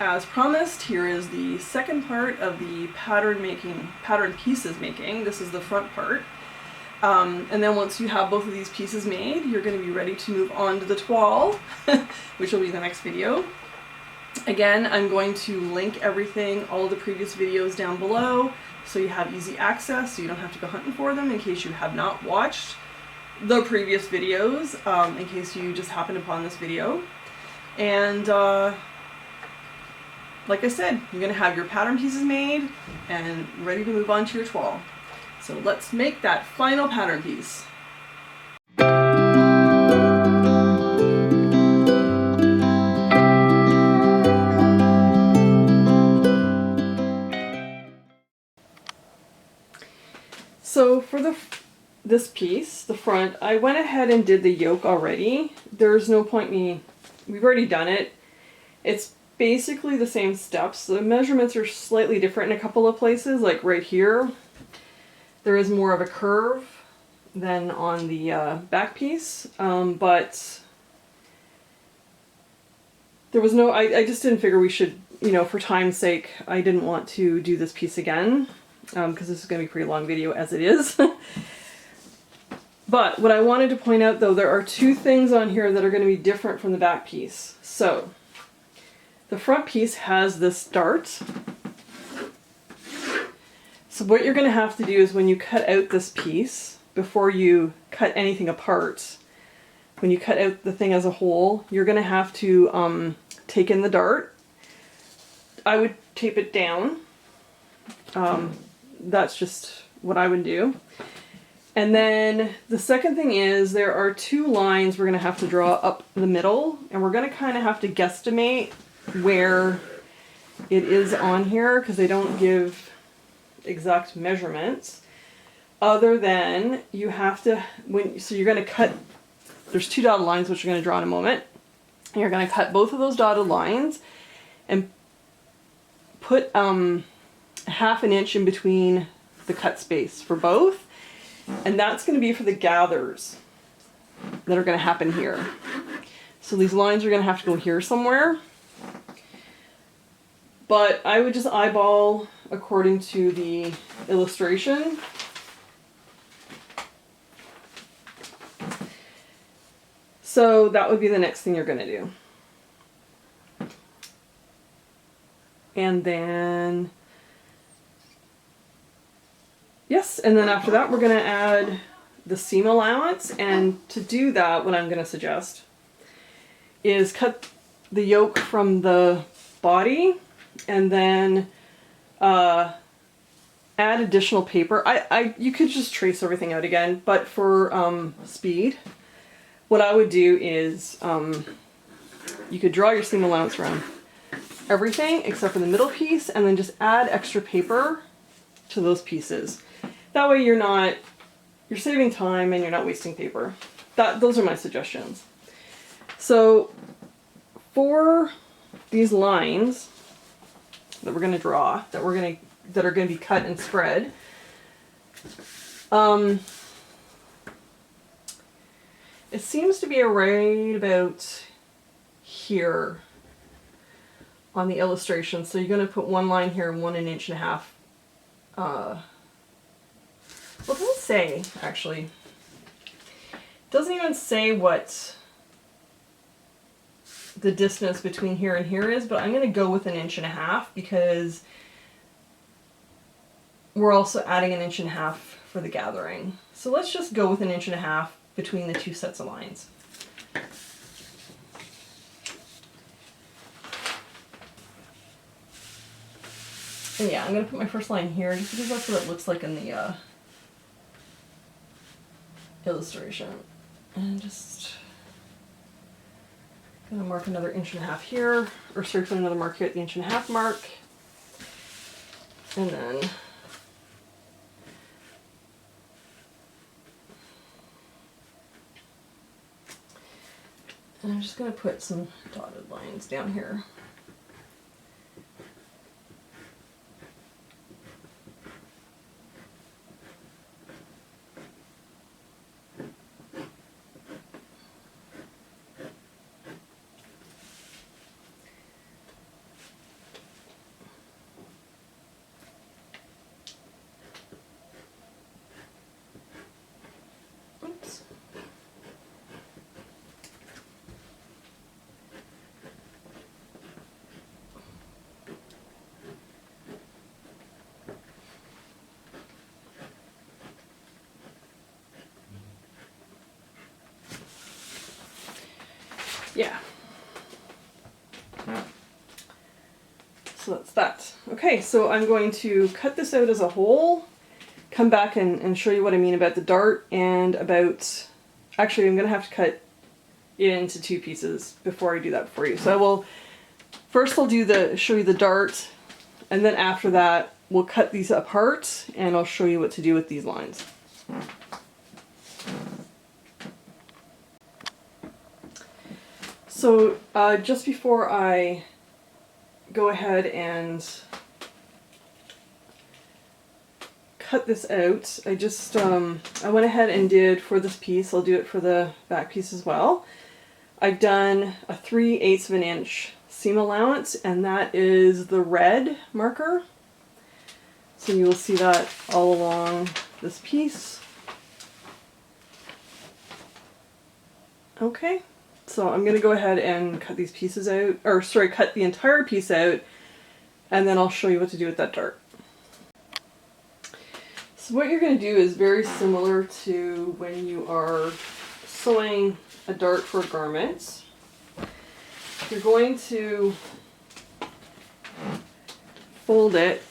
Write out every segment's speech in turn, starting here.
as promised, here is the second part of the pattern pieces making. This is the front part. And then once you have both of these pieces made, you're going to be ready to move on to the toile, which will be the next video. Again, I'm going to link everything, all of the previous videos down below, so you have easy access, so you don't have to go hunting for them in case you have not watched the previous videos, in case you just happened upon this video. And like I said, you're going to have your pattern pieces made and ready to move on to your toile. So let's make that final pattern piece. So for this piece, the front, I went ahead and did the yoke already. There's no point we've already done it. It's basically the same steps. The measurements are slightly different in a couple of places, like right here. There is more of a curve than on the back piece, but there was no, I just didn't figure we should, you know, for time's sake, I didn't want to do this piece again, because this is going to be a pretty long video as it is. But what I wanted to point out though, there are two things on here that are going to be different from the back piece. So the front piece has this dart. So what you're going to have to do is when you cut out this piece, before you cut anything apart, when you cut out the thing as a whole, you're going to have to take in the dart. I would tape it down. That's just what I would do. And then the second thing is there are two lines we're going to have to draw up the middle, and we're going to kind of have to guesstimate where it is on here because they don't give exact measurements, other than you have to, so you're going to cut, there's two dotted lines which you're going to draw in a moment, and you're going to cut both of those dotted lines and put ½ an inch in between the cut space for both, and that's going to be for the gathers that are going to happen here. So these lines are going to have to go here somewhere, but I would just eyeball according to the illustration. So that would be the next thing you're going to do. And then, yes, and then after that we're going to add the seam allowance, and to do that what I'm going to suggest is cut the yoke from the body and then add additional paper. You could just trace everything out again, but for speed, what I would do is you could draw your seam allowance around everything except for the middle piece, and then just add extra paper to those pieces. That way you're saving time and you're not wasting paper. Those are my suggestions. So for these lines that we're going to draw, that are going to be cut and spread, it seems to be right about here on the illustration. So you're going to put one line here and 1.5 inches. Well, it doesn't say, actually. It doesn't even say what the distance between here and here is, but I'm going to go with 1.5 inches because we're also adding 1.5 inches for the gathering. So let's just go with 1.5 inches between the two sets of lines. And yeah, I'm going to put my first line here just because that's what it looks like in the illustration. And just going to mark another 1.5 inches here, or circle another mark here at the 1.5 inch mark. And then I'm just going to put some dotted lines down here. So that's that. Okay, so I'm going to cut this out as a whole, come back and show you what I mean about the dart and about, actually I'm going to have to cut it into 2 pieces before I do that for you. So I will, first I'll show you the dart, and then after that we'll cut these apart and I'll show you what to do with these lines. So just before I go ahead and cut this out, I just I went ahead and did for this piece, I'll do it for the back piece as well. I've done a 3/8 of an inch seam allowance, and that is the red marker. So you will see that all along this piece. Okay. So I'm going to go ahead and cut these pieces out, or sorry, cut the entire piece out, and then I'll show you what to do with that dart. So what you're going to do is very similar to when you are sewing a dart for a garment. You're going to fold it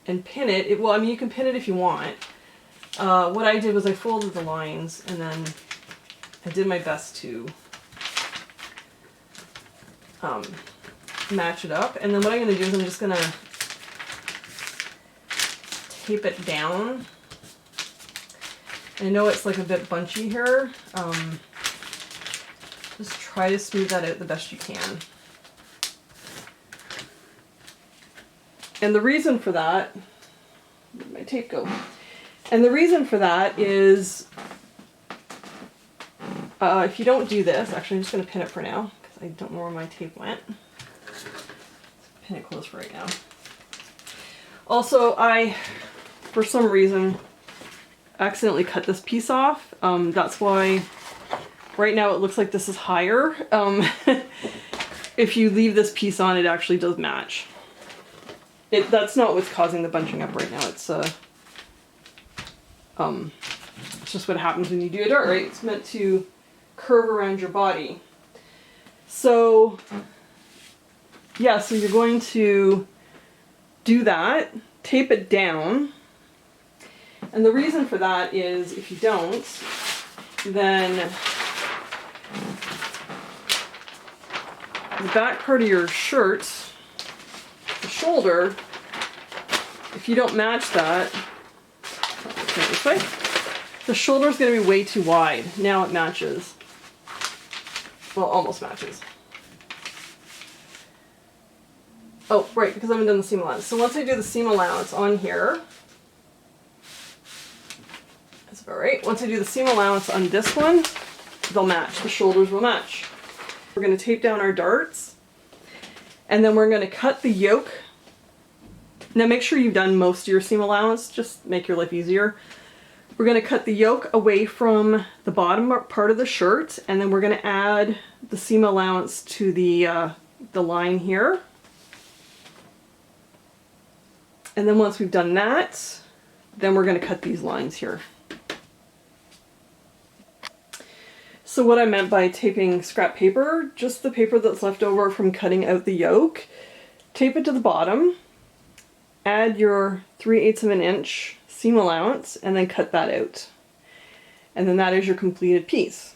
and pin it. Well, I mean, you can pin it if you want. What I did was I folded the lines and then I did my best to match it up. And then what I'm going to do is I'm just going to tape it down. I know it's like a bit bunchy here. Just try to smooth that out the best you can. And the reason for that, where did my tape go? And the reason for that is if you don't do this, actually I'm just going to pin it for now because I don't know where my tape went. Let's pin it close for right now. Also, I, for some reason, accidentally cut this piece off. That's why right now it looks like this is higher. If you leave this piece on, it actually does match. That's not what's causing the bunching up right now. It's just what happens when you do a dart, right? It's meant to curve around your body. So yeah, so you're going to do that, tape it down. And the reason for that is if you don't, then the back part of your shirt, the shoulder, if you don't match that, this way, the shoulder is going to be way too wide. Now it matches. Well, almost matches. Oh, right, because I haven't done the seam allowance. So once I do the seam allowance on here, that's about right. Once I do the seam allowance on this one, they'll match. The shoulders will match. We're going to tape down our darts, and then we're going to cut the yoke. Now make sure you've done most of your seam allowance, just make your life easier. We're going to cut the yoke away from the bottom part of the shirt, and then we're going to add the seam allowance to the line here. And then once we've done that, then we're going to cut these lines here. So what I meant by taping scrap paper, just the paper that's left over from cutting out the yoke, tape it to the bottom, add your 3/8 of an inch seam allowance, and then cut that out. And then that is your completed piece.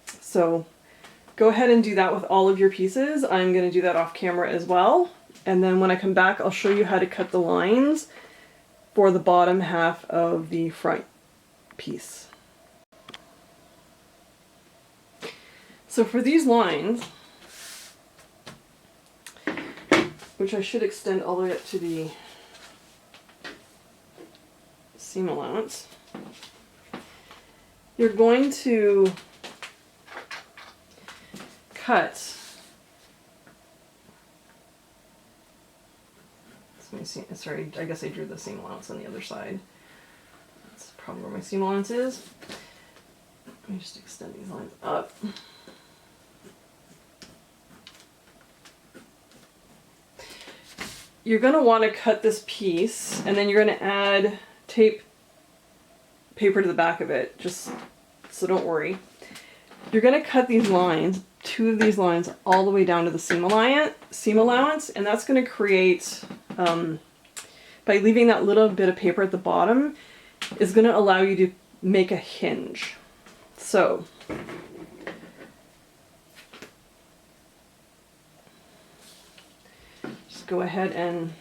So go ahead and do that with all of your pieces. I'm going to do that off camera as well. And then when I come back, I'll show you how to cut the lines for the bottom half of the front piece. So for these lines, which I should extend all the way up to the seam allowance, you're going to cut, sorry, I guess I drew the seam allowance on the other side. That's probably where my seam allowance is. Let me just extend these lines up. You're going to want to cut this piece, and then you're going to add tape paper to the back of it, just so don't worry. You're going to cut these lines two of these lines all the way down to the seam allowance, and that's going to create, by leaving that little bit of paper at the bottom, is going to allow you to make a hinge. So just go ahead and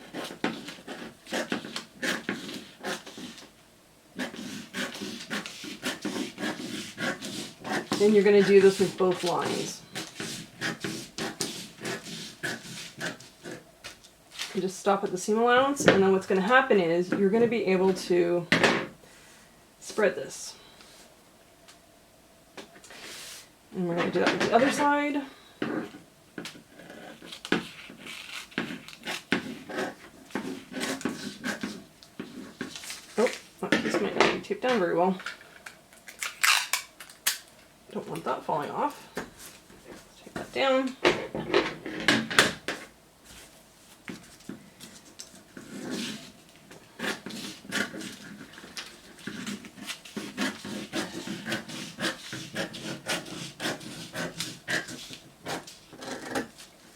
you're going to do this with both lines. You just stop at the seam allowance, and then what's going to happen is you're going to be able to spread this. And we're going to do that with the other side. Oh, that piece might not be taped down very well. Don't want that falling off. Take that down.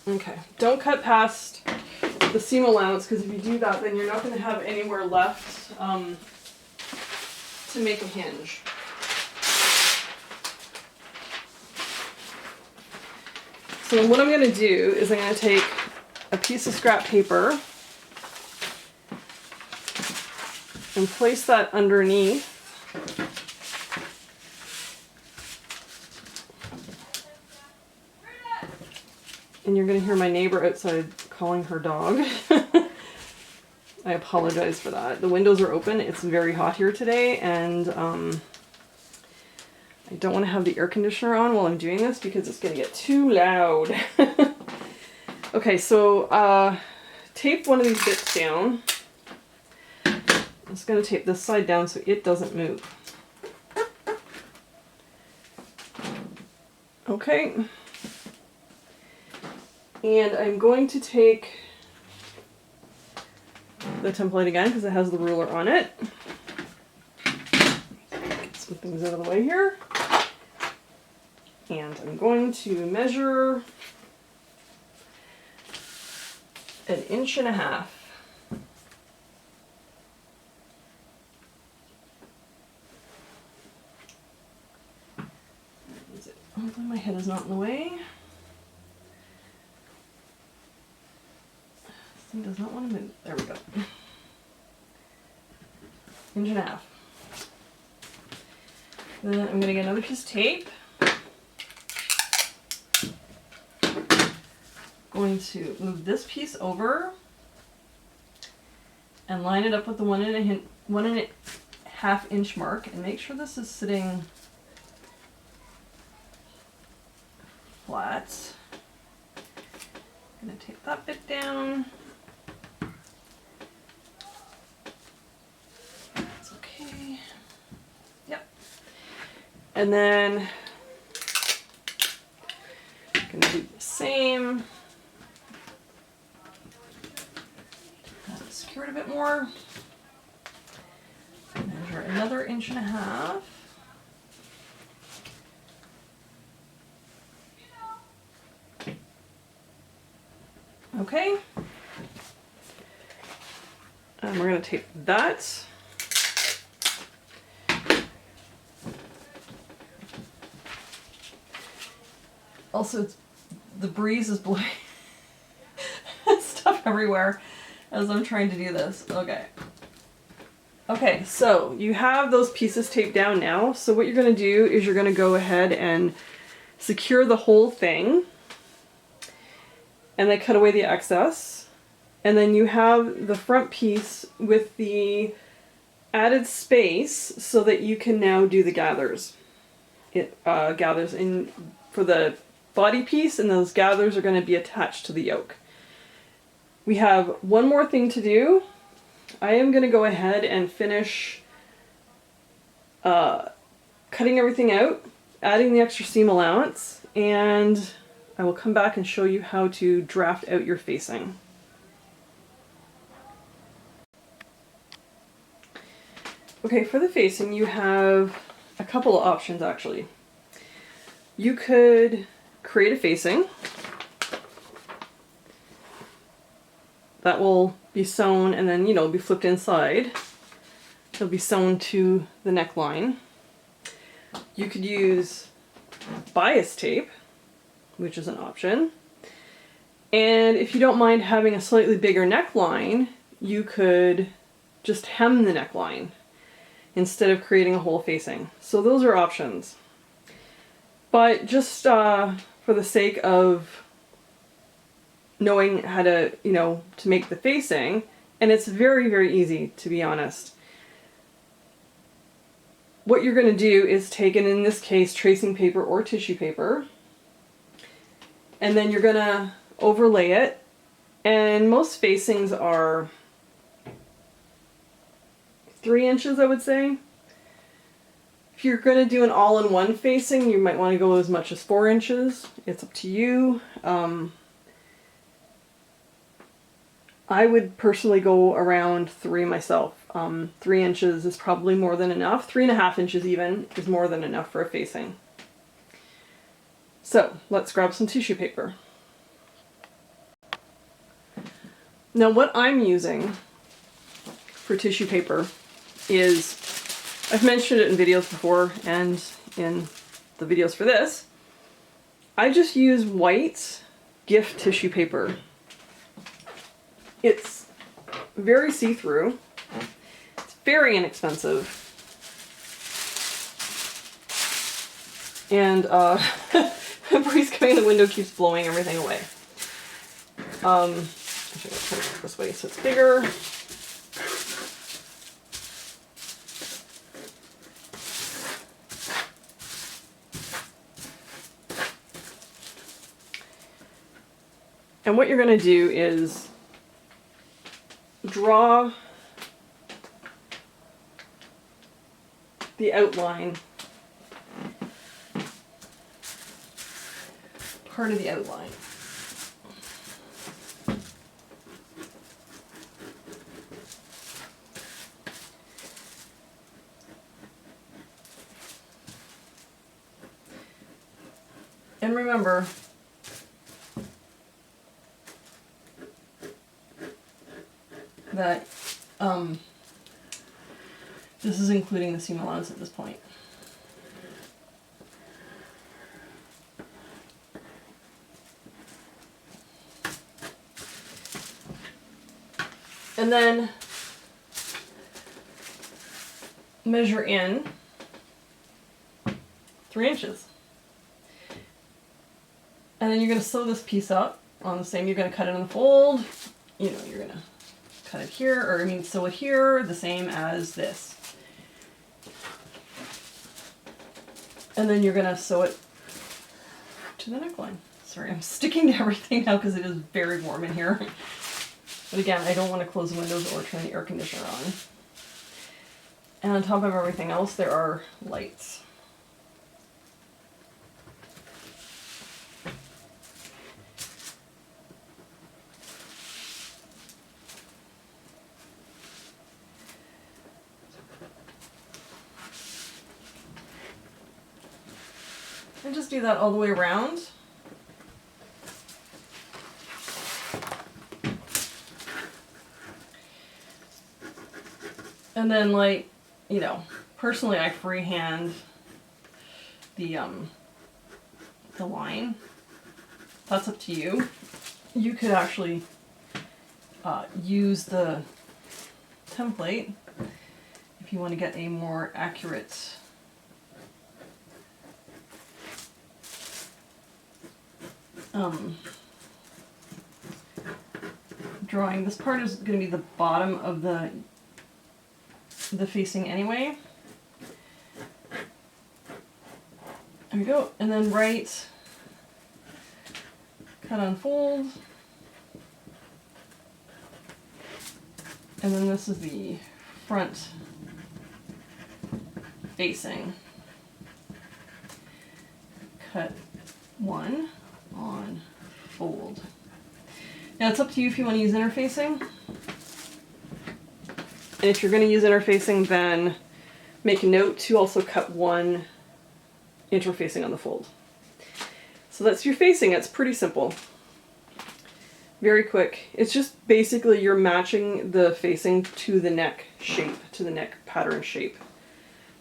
Okay, don't cut past the seam allowance, because if you do that, then you're not going to have anywhere left to make a hinge. So what I'm going to do is I'm going to take a piece of scrap paper and place that underneath. And you're going to hear my neighbor outside calling her dog. I apologize for that. The windows are open. It's very hot here today, and I don't want to have the air conditioner on while I'm doing this because it's going to get too loud. Okay, so tape one of these bits down. I'm just going to tape this side down so it doesn't move. Okay. And I'm going to take the template again because it has the ruler on it. Get some things out of the way here. And I'm going to measure 1.5 inches. Hopefully my head is not in the way. This thing does not want to move. There we go. 1.5 inches. Then I'm going to get another piece of tape. Going to move this piece over and line it up with the 1.5 inch mark, and make sure this is sitting flat. I'm going to take that bit down. That's okay. Yep. And then I'm going to do the same. Secure it a bit more. Measure another 1.5 inches. Okay. And we're going to tape that. Also, the breeze is blowing stuff everywhere as I'm trying to do this. Okay. Okay, so you have those pieces taped down now. So what you're going to do is you're going to go ahead and secure the whole thing. And then cut away the excess. And then you have the front piece with the added space so that you can now do the gathers. It gathers in for the body piece, and those gathers are going to be attached to the yoke. We have one more thing to do. I am going to go ahead and finish cutting everything out, adding the extra seam allowance, and I will come back and show you how to draft out your facing. Okay, for the facing you have a couple of options actually. You could create a facing. That will be sewn and then, you know, be flipped inside. It'll be sewn to the neckline. You could use bias tape, which is an option. And if you don't mind having a slightly bigger neckline, you could just hem the neckline instead of creating a whole facing. So those are options. But just for the sake of knowing how to, you know, to make the facing, and it's very, very easy, to be honest. What you're going to do is take, and in this case, tracing paper or tissue paper, and then you're going to overlay it. And most facings are 3 inches, I would say. If you're going to do an all-in-one facing, you might want to go as much as 4 inches. It's up to you. I would personally go around 3 myself. 3 inches is probably more than enough. 3.5 inches even is more than enough for a facing. So let's grab some tissue paper. Now what I'm using for tissue paper is, I've mentioned it in videos before and in the videos for this, I just use white gift tissue paper. It's very see-through. It's very inexpensive. And the breeze coming in the window keeps blowing everything away. I'm just gonna turn it this way so it's bigger. And what you're going to do is draw the outline, part of the outline. And remember, that this is including the seam allowance at this point. And then measure in 3 inches. And then you're going to sew this piece up on the same, you're going to cut it in the fold, you know, you're going to cut it here, or I mean sew it here, the same as this. And then you're going to sew it to the neckline. Sorry, I'm sticking to everything now because it is very warm in here. But again, I don't want to close the windows or turn the air conditioner on. And on top of everything else, there are lights. And just do that all the way around. And then, like, you know, personally I freehand the line. That's up to you. You could actually use the template if you want to get a more accurate drawing. This part is going to be the bottom of the facing anyway. There we go. And then right, cut, unfold. And then this is the front facing. Cut one on fold. Now it's up to you if you want to use interfacing. And if you're going to use interfacing, then make a note to also cut one interfacing on the fold. So that's your facing. It's pretty simple. Very quick. It's just basically you're matching the facing to the neck shape, to the neck pattern shape.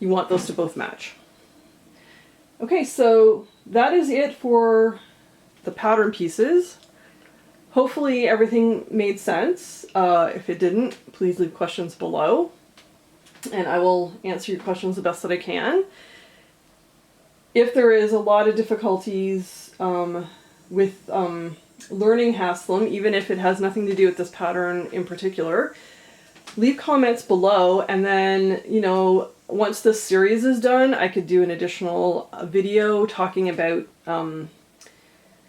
You want those to both match. Okay, so that is it for the pattern pieces. Hopefully everything made sense. If it didn't, please leave questions below, and I will answer your questions the best that I can. If there is a lot of difficulties with learning Haslam, even if it has nothing to do with this pattern in particular, leave comments below, and then, you know, once this series is done, I could do an additional video talking about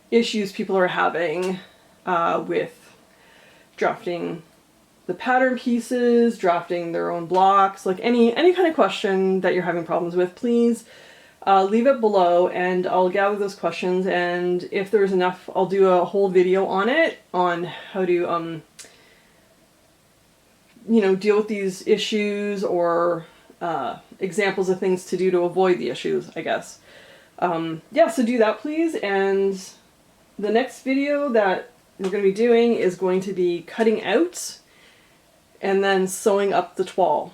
issues people are having with drafting the pattern pieces, drafting their own blocks, like any kind of question that you're having problems with, please leave it below and I'll gather those questions, and if there's enough, I'll do a whole video on it, on how to, you know, deal with these issues, or examples of things to do to avoid the issues, I guess. Yeah, so do that please, and the next video that we're going to be doing is going to be cutting out and then sewing up the toile.